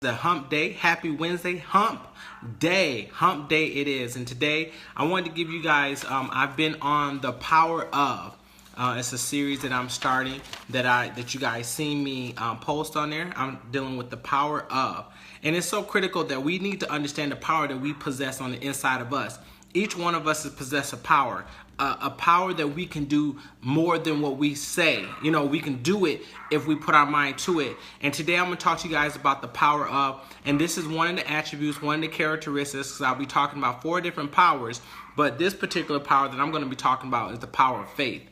The hump day. Happy Wednesday. Hump day. Hump day it is. And today I wanted to give you guys, I've been on the power of. It's a series that I'm starting that you guys seen me post on there. I'm dealing with the power of. And it's so critical that we need to understand the power that we possess on the inside of us. Each one of us is possessed a power that we can do more than what we say. You know, we can do it if we put our mind to it. And today I'm going to talk to you guys about the power of, and this is one of the attributes, one of the characteristics, because I'll be talking about 4 different powers, but this particular power that I'm going to be talking about is the power of faith.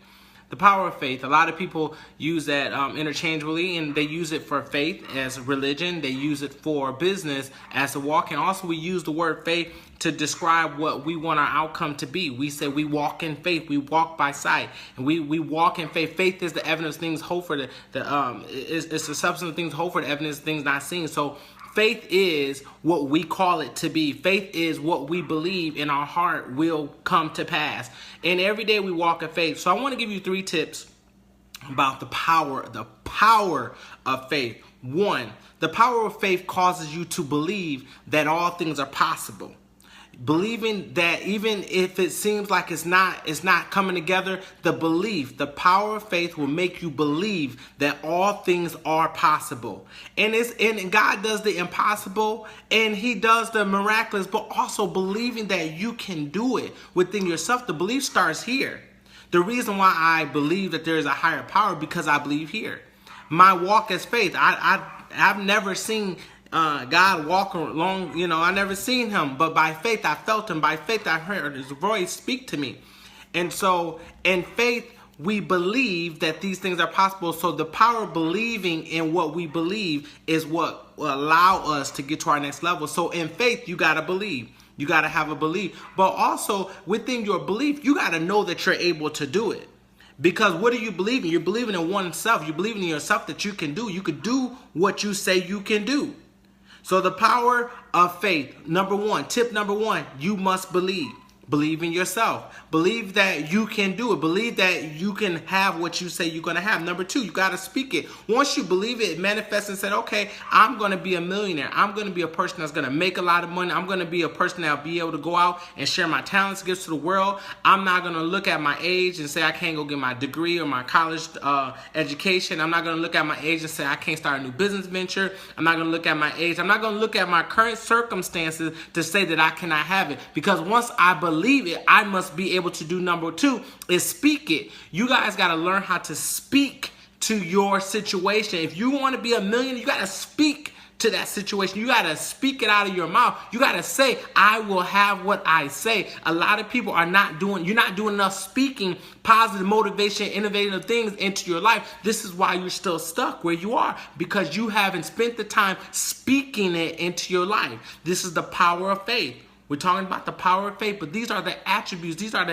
The power of faith. A lot of people use that interchangeably, and they use it for faith as religion. They use it for business as a walk. And also we use the word faith to describe what we want our outcome to be. We say we walk in faith. We walk by sight. And we walk in faith. Faith is the evidence of things hoped for. It's the substance of things hoped for, the evidence of things not seen. So faith is what we call it to be. Faith is what we believe in our heart will come to pass. And every day we walk in faith. So I want to give you 3 tips about the power of faith. 1, the power of faith causes you to believe that all things are possible. Believing that even if it seems like it's not coming together, the power of faith will make you believe that all things are possible. And God does the impossible and He does the miraculous, but also believing that you can do it within yourself. The belief starts here. The reason why I believe that there is a higher power, because I believe here. My walk is faith. I've never seen God walk along, I never seen Him, but by faith I felt Him. By faith I heard His voice speak to me. And so in faith we believe that these things are possible. So the power of believing in what we believe is what will allow us to get to our next level. So in faith you got to believe. You got to have a belief. But also within your belief you got to know that you're able to do it. Because what are you believing? You're believing in oneself. You're believing in yourself that you can do. You could do what you say you can do. So the power of faith, tip number one, you must believe. Believe in yourself. Believe that you can do it. Believe that you can have what you say you're going to have. Number 2, you got to speak it. Once you believe it, it manifests and said, okay, I'm going to be a millionaire. I'm going to be a person that's going to make a lot of money. I'm going to be a person that'll be able to go out and share my talents, gifts to the world. I'm not going to look at my age and say I can't go get my degree or my college education. I'm not going to look at my age and say I can't start a new business venture. I'm not going to look at my age. I'm not going to look at my current circumstances to say that I cannot have it. Because once I believe it, I must be able to do number 2 is speak it. You guys got to learn how to speak to your situation. If you want to be a millionaire, you got to speak to that situation. You got to speak it out of your mouth. You got to say, I will have what I say. A lot of people you're not doing enough speaking positive motivation, innovative things into your life. This is why you're still stuck where you are, because you haven't spent the time speaking it into your life. This is the power of faith. We're talking about the power of faith, but these are the attributes. These are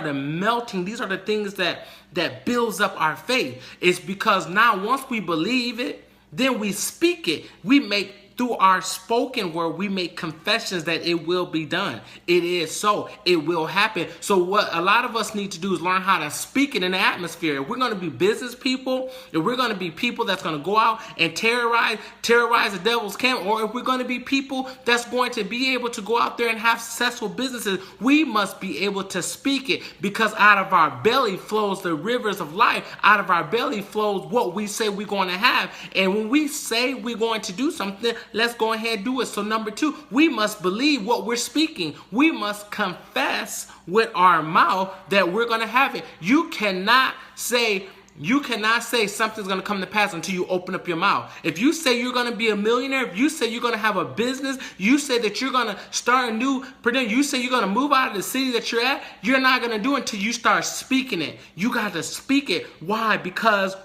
the melting. These are the things that builds up our faith. It's because now once we believe it, then we speak it. We make, through our spoken word, we make confessions that it will be done. It is so. It will happen. So what a lot of us need to do is learn how to speak it in the atmosphere. If we're going to be business people, if we're going to be people that's going to go out and terrorize the devil's camp, or if we're going to be people that's going to be able to go out there and have successful businesses, we must be able to speak it, because out of our belly flows the rivers of life. Out of our belly flows what we say we're going to have. And when we say we're going to do something, let's go ahead and do it. So number 2, we must believe what we're speaking. We must confess with our mouth that we're going to have it. You cannot say something's going to come to pass until you open up your mouth. If you say you're going to be a millionaire, if you say you're going to have a business, you say that you're going to start a new production, you say you're going to move out of the city that you're at, you're not going to do it until you start speaking it. You got to speak it. Why? Because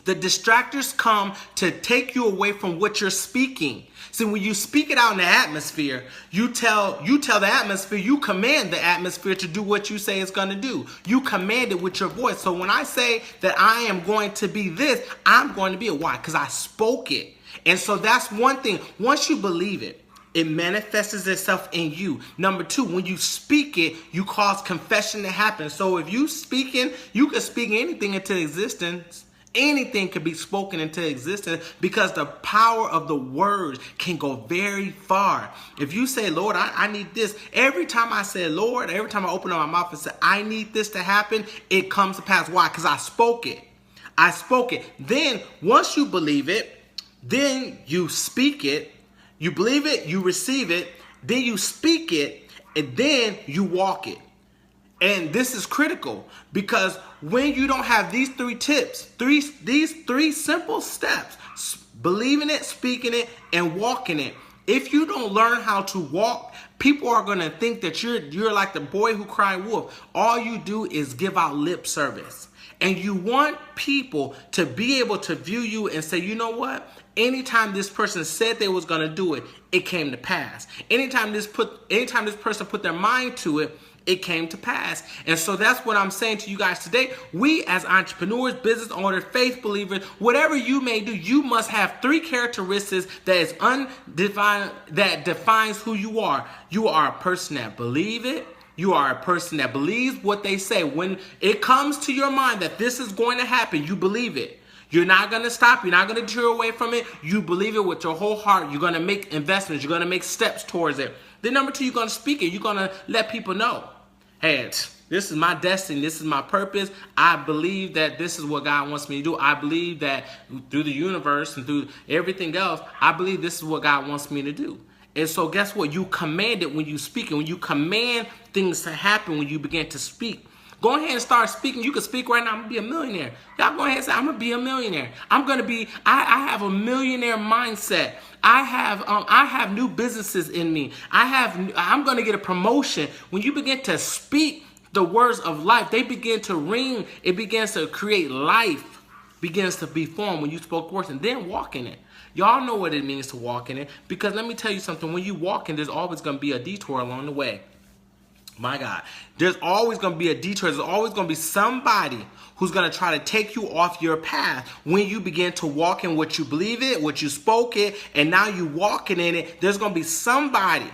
the distractors come to take you away from what you're speaking. See, when you speak it out in the atmosphere, you tell the atmosphere, you command the atmosphere to do what you say it's going to do. You command it with your voice. So when I say that I am going to be this, I'm going to be it. Why? Because I spoke it. And so that's one thing. Once you believe it, it manifests itself in you. Number 2, when you speak it, you cause confession to happen. So if you speaking, you can speak anything into existence. anything can be spoken into existence because the power of the words can go very far. If you say, Lord, I need this, every time I say, Lord, every time I open up my mouth and say, I need this to happen, it comes to pass. Why? Because I spoke it. I spoke it. Then once you believe it, then you speak it. You believe it, you receive it, then you speak it, and then you walk it. And this is critical because when you don't have these three tips, these three simple steps, believing it, speaking it, and walking it, if you don't learn how to walk, people are going to think that you're like the boy who cried wolf. All you do is give out lip service. And you want people to be able to view you and say, you know what? Anytime this person said they was going to do it, it came to pass. Anytime this person put their mind to it, it came to pass. And so that's what I'm saying to you guys today. We as entrepreneurs, business owners, faith believers, whatever you may do, you must have three characteristics that defines who you are. You are a person that believes it. You are a person that believes what they say. When it comes to your mind that this is going to happen, you believe it. You're not going to stop. You're not going to deter away from it. You believe it with your whole heart. You're going to make investments. You're going to make steps towards it. Then number two, you're going to speak it. You're going to let people know, hey, this is my destiny. This is my purpose. I believe that this is what God wants me to do. I believe that through the universe and through everything else, I believe this is what God wants me to do. And so guess what? You command it when you speak. And when you command things to happen when you begin to speak. Go ahead and start speaking. You can speak right now. I'm going to be a millionaire. Y'all go ahead and say, I'm going to be a millionaire. I'm going to be, I have a millionaire mindset. I have new businesses in me. I'm going to get a promotion. When you begin to speak the words of life, they begin to ring. It begins to create life, begins to be formed when you spoke words, and then walk in it. Y'all know what it means to walk in it, because let me tell you something. When you walk in, there's always going to be a detour along the way. My God, there's always going to be a detour. There's always going to be somebody who's going to try to take you off your path when you begin to walk in what you believe it, what you spoke it, and now you walking in it. There's going to be somebody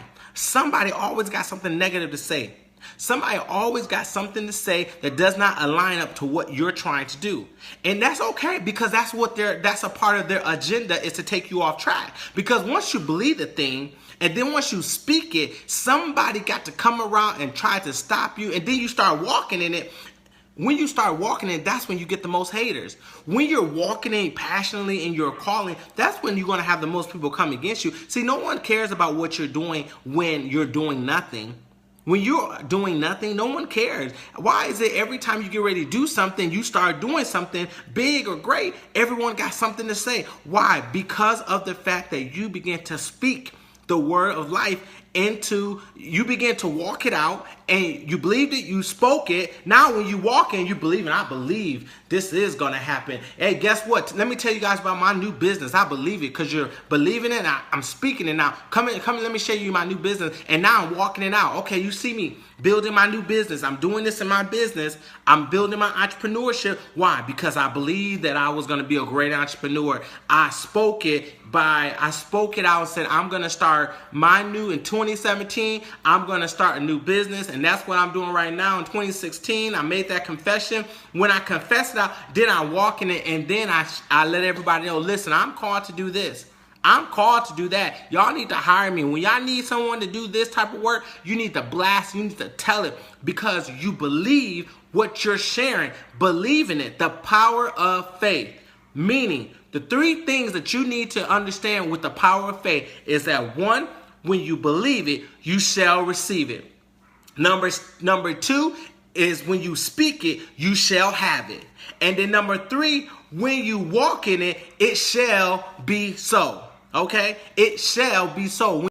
always got something negative to say. Somebody always got something to say that does not align up to what you're trying to do. And that's okay, because that's a part of their agenda, is to take you off track. Because once you believe the thing, and then once you speak it, somebody got to come around and try to stop you, and then you start walking in it. When you start walking in, that's when you get the most haters. When you're walking in passionately in your calling, that's when you're going to have the most people come against you. See, no one cares about what you're doing when you're doing nothing. When you're doing nothing, no one cares. Why is it every time you get ready to do something, you start doing something big or great, everyone got something to say? Why? Because of the fact that you begin to speak the word of life you begin to walk it out, and you believed it, you spoke it. Now when you walk in, you believe, and I believe this is going to happen. Hey, guess what? Let me tell you guys about my new business. I believe it because you're believing it, and I'm speaking it now. Come in, let me show you my new business. And now I'm walking it out. Okay, you see me building my new business. I'm doing this in my business. I'm building my entrepreneurship. Why? Because I believed that I was going to be a great entrepreneur. I spoke it out and said, I'm going to start in 2017, I'm going to start a new business. And that's what I'm doing right now. In 2016, I made that confession. When I confessed it out, then I walk in it, and then I let everybody know, listen, I'm called to do this. I'm called to do that. Y'all need to hire me. When y'all need someone to do this type of work, you need to blast, you need to tell it, because you believe what you're sharing. Believe in it. The power of faith. Meaning, the three things that you need to understand with the power of faith is that, one, when you believe it, you shall receive it. Number two is when you speak it, you shall have it. And then number three, when you walk in it, it shall be so. Okay? It shall be so.